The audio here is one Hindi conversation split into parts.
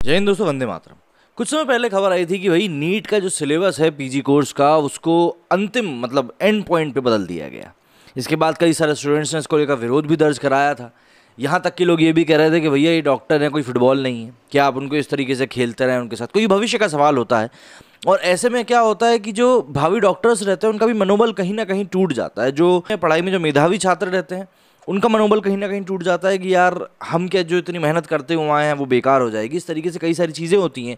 जय हिंद दोस्तों, वंदे मातरम। कुछ समय पहले खबर आई थी कि भाई नीट का जो सिलेबस है पीजी कोर्स का, उसको अंतिम मतलब एंड पॉइंट पे बदल दिया गया। इसके बाद कई सारे स्टूडेंट्स ने इसको लेकर विरोध भी दर्ज कराया था। यहाँ तक कि लोग ये भी कह रहे थे कि भैया ये डॉक्टर हैं, कोई फुटबॉल नहीं है, क्या आप उनको इस तरीके से खेलते रहें, उनके साथ कोई भविष्य का सवाल होता है। और ऐसे में क्या होता है कि जो भावी डॉक्टर्स रहते हैं उनका भी मनोबल कहीं ना कहीं टूट जाता है। जो पढ़ाई में जो मेधावी छात्र रहते हैं उनका मनोबल कहीं ना कहीं टूट जाता है कि यार हम क्या जो इतनी मेहनत करते हुए आए हैं वो बेकार हो जाएगी। इस तरीके से कई सारी चीज़ें होती हैं।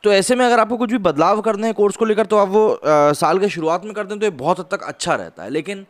तो ऐसे में अगर आपको कुछ भी बदलाव करने हैं कोर्स को लेकर तो आप वो साल के शुरुआत में करते हैं तो ये बहुत हद तक अच्छा रहता है। लेकिन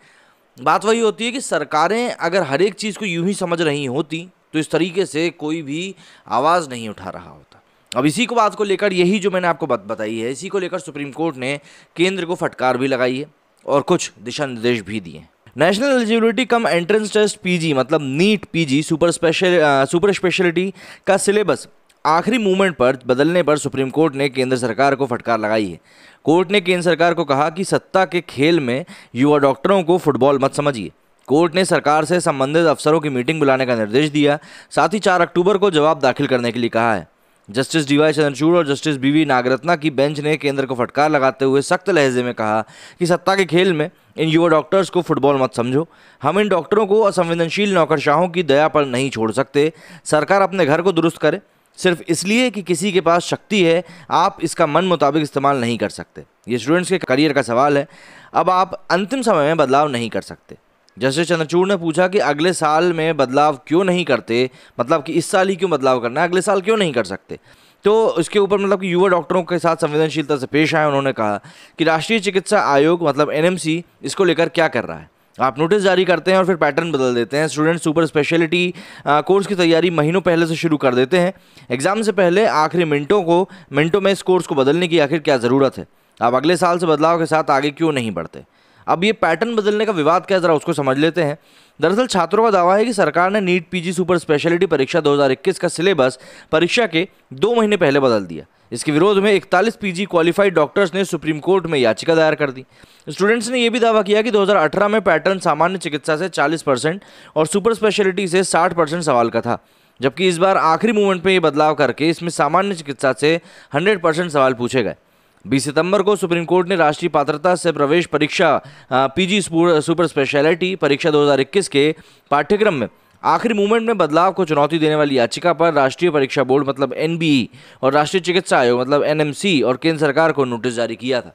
बात वही होती है कि सरकारें अगर हर एक चीज़ को यूं ही समझ रही होती तो इस तरीके से कोई भी आवाज़ नहीं उठा रहा होता। अब इसी को बात को लेकर यही जो मैंने आपको बात बताई है, इसी को लेकर सुप्रीम कोर्ट ने केंद्र को फटकार भी लगाई है और कुछ दिशा निर्देश भी दिए हैं। National eligibility cum entrance test PG मतलब नीट पीजी सुपर स्पेशलिटी का सिलेबस आखिरी मूवमेंट पर बदलने पर सुप्रीम कोर्ट ने केंद्र सरकार को फटकार लगाई है। कोर्ट ने केंद्र सरकार को कहा कि सत्ता के खेल में युवा डॉक्टरों को फुटबॉल मत समझिए। कोर्ट ने सरकार से संबंधित अफसरों की मीटिंग बुलाने का निर्देश दिया। साथ ही 4 अक्टूबर को जवाब दाखिल करने के लिए कहा है। जस्टिस डीवाई चंद्रचूड़ और जस्टिस बीवी नागरत्ना की बेंच ने केंद्र को फटकार लगाते हुए सख्त लहजे में कहा कि सत्ता के खेल में इन युवा डॉक्टर्स को फुटबॉल मत समझो। हम इन डॉक्टरों को असंवेदनशील नौकरशाहों की दया पर नहीं छोड़ सकते। सरकार अपने घर को दुरुस्त करे सिर्फ इसलिए कि किसी के पास शक्ति है, आप इसका मन मुताबिक इस्तेमाल नहीं कर सकते। ये स्टूडेंट्स के करियर का सवाल है। अब आप अंतिम समय में बदलाव नहीं कर सकते। जस्टिस चंद्रचूड़ ने पूछा कि अगले साल में बदलाव क्यों नहीं करते, मतलब कि इस साल ही क्यों बदलाव करना है, अगले साल क्यों नहीं कर सकते। तो इसके ऊपर मतलब कि युवा डॉक्टरों के साथ संवेदनशीलता से पेश आए। उन्होंने कहा कि राष्ट्रीय चिकित्सा आयोग मतलब एनएमसी इसको लेकर क्या कर रहा है। आप नोटिस जारी करते हैं और फिर पैटर्न बदल देते हैं। स्टूडेंट सुपर स्पेशलिटी कोर्स की तैयारी महीनों पहले से शुरू कर देते हैं। एग्जाम से पहले आखिरी मिनटों में इस कोर्स को बदलने की आखिर क्या ज़रूरत है। आप अगले साल से बदलाव के साथ आगे क्यों नहीं बढ़ते। अब ये पैटर्न बदलने का विवाद क्या है, ज़रा उसको समझ लेते हैं। दरअसल छात्रों का दावा है कि सरकार ने नीट पीजी सुपर स्पेशलिटी परीक्षा 2021 का सिलेबस परीक्षा के 2 महीने पहले बदल दिया। इसके विरोध में 41 पीजी क्वालिफाइड डॉक्टर्स ने सुप्रीम कोर्ट में याचिका दायर कर दी। स्टूडेंट्स ने यह भी दावा किया कि 2018 में पैटर्न सामान्य चिकित्सा से 40% और सुपर स्पेशलिटी से 60% सवाल का था, जबकि इस बार आखिरी मूवमेंट में ये बदलाव करके इसमें सामान्य चिकित्सा से 100% सवाल पूछे गए। 20 सितंबर को सुप्रीम कोर्ट ने राष्ट्रीय पात्रता से प्रवेश परीक्षा पीजी सुपर स्पेशलिटी परीक्षा 2021 के पाठ्यक्रम में आखिरी मूवमेंट में बदलाव को चुनौती देने वाली याचिका पर राष्ट्रीय परीक्षा बोर्ड मतलब एनबीई और राष्ट्रीय चिकित्सा आयोग मतलब एनएमसी और केंद्र सरकार को नोटिस जारी किया था।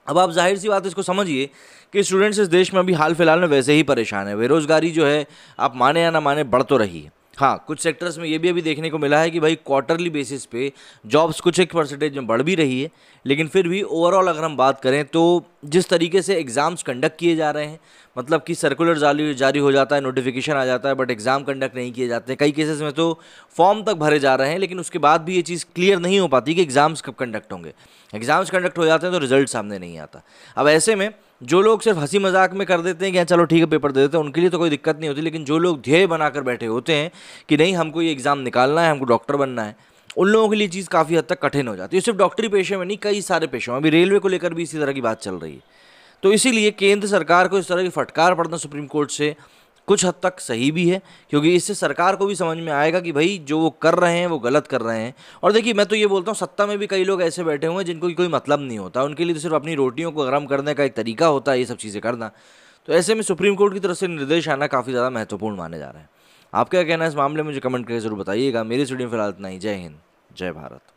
अब आप जाहिर सी बात इसको समझिए कि स्टूडेंट्स इस देश में अभी हाल फिलहाल में वैसे ही परेशान है। बेरोजगारी जो है, आप माने या ना माने, बढ़ तो रही है। हाँ, कुछ सेक्टर्स में ये भी अभी देखने को मिला है कि भाई क्वार्टरली बेसिस पे जॉब्स कुछ एक परसेंटेज में बढ़ भी रही है। लेकिन फिर भी ओवरऑल अगर हम बात करें तो जिस तरीके से एग्ज़ाम्स कंडक्ट किए जा रहे हैं, मतलब कि सर्कुलर जारी हो जाता है, नोटिफिकेशन आ जाता है, बट एग्ज़ाम कंडक्ट नहीं किए जाते। कई केसेस में तो फॉर्म तक भरे जा रहे हैं, लेकिन उसके बाद भी ये चीज़ क्लियर नहीं हो पाती कि एग्ज़ाम्स कब कंडक्ट होंगे। एग्ज़ाम्स कंडक्ट हो जाते हैं तो रिजल्ट सामने नहीं आता। अब ऐसे में जो लोग सिर्फ हंसी मजाक में कर देते हैं कि चलो ठीक है पेपर दे देते हैं, उनके लिए तो कोई दिक्कत नहीं होती। लेकिन जो लोग ध्येय बनाकर बैठे होते हैं कि नहीं हमको ये एग्ज़ाम निकालना है, हमको डॉक्टर बनना है, उन लोगों के लिए चीज़ काफ़ी हद तक कठिन हो जाती है। सिर्फ डॉक्टरी पेशे में नहीं, कई सारे पेशों में, अभी रेलवे को लेकर भी इसी तरह की बात चल रही है। तो इसीलिए केंद्र सरकार को इस तरह की फटकार पड़ना सुप्रीम कोर्ट से कुछ हद तक सही भी है, क्योंकि इससे सरकार को भी समझ में आएगा कि भाई जो वो कर रहे हैं वो गलत कर रहे हैं। और देखिए, मैं तो ये बोलता हूँ सत्ता में भी कई लोग ऐसे बैठे हुए हैं जिनको कोई मतलब नहीं होता। उनके लिए तो सिर्फ अपनी रोटियों को गर्म करने का एक तरीका होता है ये सब चीज़ें करना। तो ऐसे में सुप्रीम कोर्ट की तरफ से निर्देश आना काफ़ी ज़्यादा महत्वपूर्ण माने जा रहे हैं। आप क्या कहना है इस मामले में मुझे कमेंट करके जरूर बताइएगा। मेरी स्टूडियो फिलहाल इतना ही। जय हिंद, जय भारत।